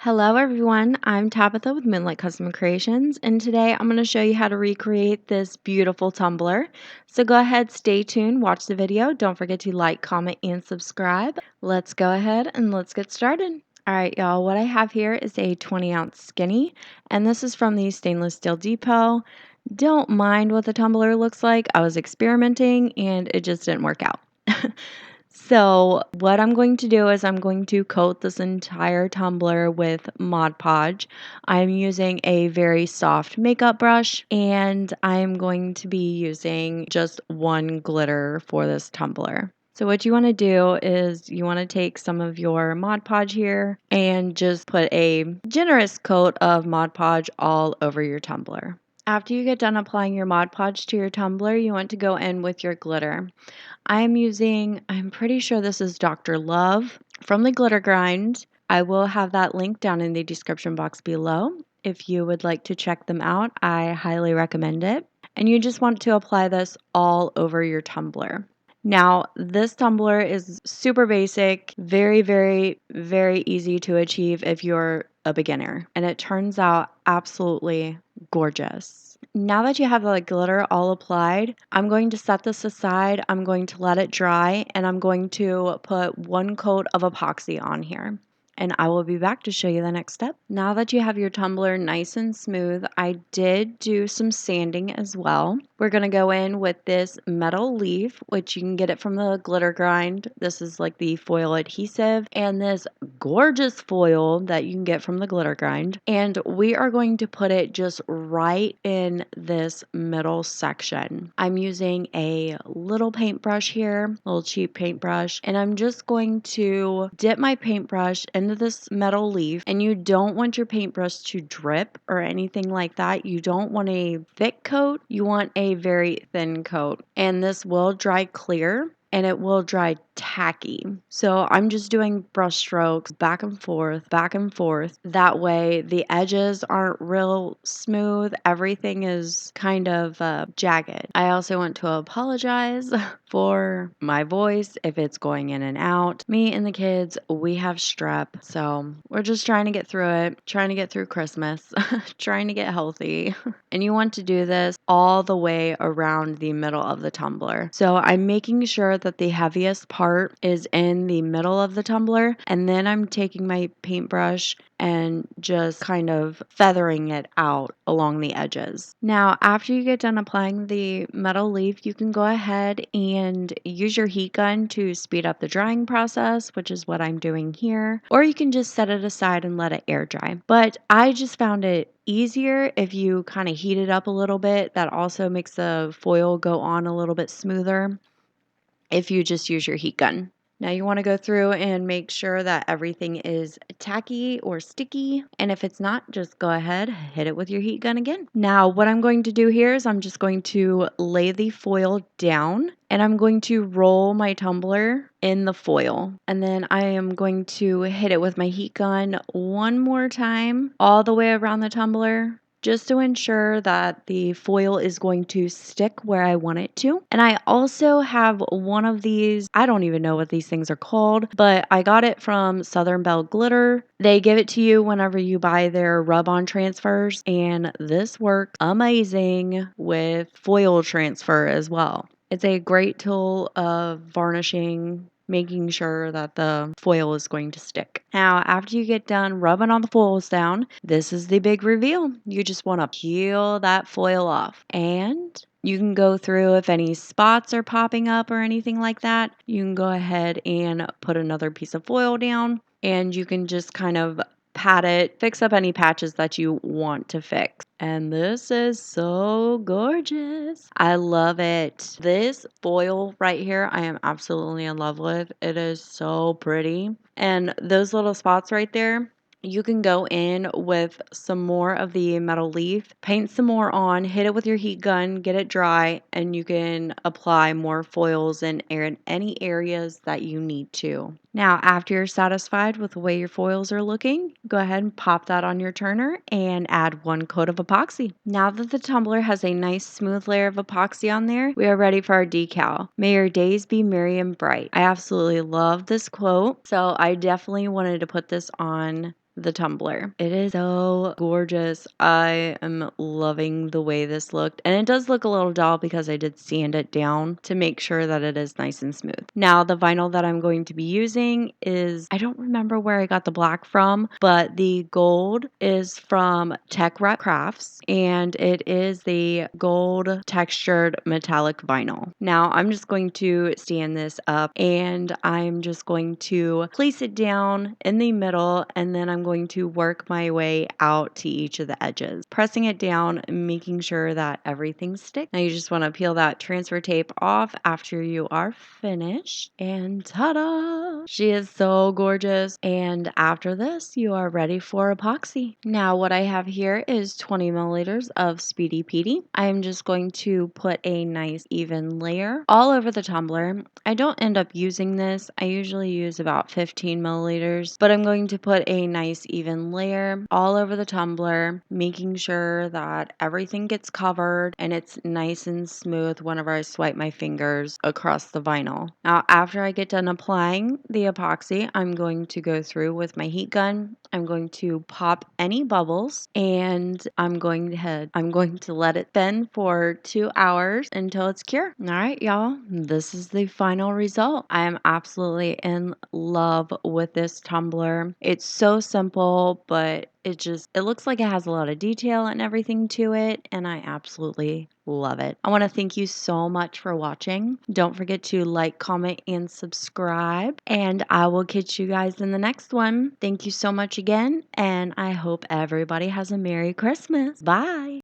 Hello everyone, I'm Tabitha with Moonlight Custom Creations, and today I'm going to show you how to recreate this beautiful tumbler. So go ahead, stay tuned, watch the video. Don't forget to like, comment, and subscribe. Let's go ahead and let's get started. Alright y'all, what I have here is a 20-ounce skinny, and this is from the Stainless Steel Depot. Don't mind what the tumbler looks like. I was experimenting and it just didn't work out. So what I'm going to do is I'm going to coat this entire tumbler with Mod Podge. I'm using a very soft makeup brush, and I'm going to be using just one glitter for this tumbler. So what you want to do is you want to take some of your Mod Podge here and just put a generous coat of Mod Podge all over your tumbler. After you get done applying your Mod Podge to your tumbler, you want to go in with your glitter. I'm pretty sure this is Dr. Love from the Glitter Grind. I will have that link down in the description box below. If you would like to check them out, I highly recommend it. And you just want to apply this all over your tumbler. Now, this tumbler is super basic, very, very, very easy to achieve if you're a beginner. And it turns out absolutely gorgeous. Now that you have the glitter all applied, I'm going to set this aside, I'm going to let it dry, and I'm going to put one coat of epoxy on here. And I will be back to show you the next step. Now that you have your tumbler nice and smooth, I did do some sanding as well. We're going to go in with this metal leaf, which you can get it from the Glitter Grind. This is like the foil adhesive, and this gorgeous foil that you can get from the Glitter Grind. And we are going to put it just right in this middle section. I'm using a little paintbrush here, a little cheap paintbrush, and I'm just going to dip my paintbrush into this metal leaf. And you don't want your paintbrush to drip or anything like that. You don't want a thick coat, you want a very thin coat. And this will dry clear and it will dry tacky. So I'm just doing brush strokes back and forth, back and forth. That way the edges aren't real smooth. Everything is kind of jagged. I also want to apologize for my voice if it's going in and out. Me and the kids, we have strep. So we're just trying to get through it, trying to get through Christmas, trying to get healthy. And you want to do this all the way around the middle of the tumbler. So I'm making sure that the heaviest part is in the middle of the tumbler, and then I'm taking my paintbrush and just kind of feathering it out along the edges. Now, after you get done applying the metal leaf, you can go ahead and use your heat gun to speed up the drying process, which is what I'm doing here, or you can just set it aside and let it air dry. But I just found it easier if you kind of heat it up a little bit. That also makes the foil go on a little bit smoother if you just use your heat gun. Now you want to go through and make sure that everything is tacky or sticky. And if it's not, just go ahead, hit it with your heat gun again. Now what I'm going to do here is I'm just going to lay the foil down and I'm going to roll my tumbler in the foil. And then I am going to hit it with my heat gun one more time all the way around the tumbler, just to ensure that the foil is going to stick where I want it to. And I also have one of these, I don't even know what these things are called, but I got it from Southern Belle Glitter. They give it to you whenever you buy their rub-on transfers, and this works amazing with foil transfer as well. It's a great tool of varnishing, making sure that the foil is going to stick. Now, after you get done rubbing all the foils down, this is the big reveal. You just want to peel that foil off, and you can go through if any spots are popping up or anything like that. You can go ahead and put another piece of foil down, and you can just kind of pat it, fix up any patches that you want to fix. And this is so gorgeous. I love it. This foil right here, I am absolutely in love with. It is so pretty. And those little spots right there, you can go in with some more of the metal leaf, paint some more on, hit it with your heat gun, get it dry, and you can apply more foils in any areas that you need to. Now, after you're satisfied with the way your foils are looking, go ahead and pop that on your turner and add 1 coat of epoxy. Now that the tumbler has a nice smooth layer of epoxy on there, we are ready for our decal. May your days be merry and bright. I absolutely love this quote, so I definitely wanted to put this on the tumbler. It is so gorgeous. I am loving the way this looked. And it does look a little dull because I did sand it down to make sure that it is nice and smooth. Now the vinyl that I'm going to be using is, I don't remember where I got the black from, but the gold is from Tech Rep Crafts and it is the gold textured metallic vinyl. Now I'm just going to stand this up and I'm just going to place it down in the middle and then I'm going to work my way out to each of the edges, pressing it down and making sure that everything sticks. Now you just want to peel that transfer tape off after you are finished and ta-da! She is so gorgeous. And after this, you are ready for epoxy. Now what I have here is 20 milliliters of Speedy Petey. I am just going to put a nice even layer all over the tumbler. I don't end up using this. I usually use about 15 milliliters, but I'm going to put a nice even layer all over the tumbler, making sure that everything gets covered and it's nice and smooth whenever I swipe my fingers across the vinyl. Now, after I get done applying the epoxy, I'm going to go through with my heat gun. I'm going to pop any bubbles and I'm going to let it spin for 2 hours until it's cure. All right, y'all, this is the final result. I am absolutely in love with this tumbler. It's so simple, but it looks like it has a lot of detail and everything to it, and I absolutely love it. I want to thank you so much for watching. Don't forget to like, comment, and subscribe, and I will catch you guys in the next one. Thank you so much again, and I hope everybody has a Merry Christmas. Bye.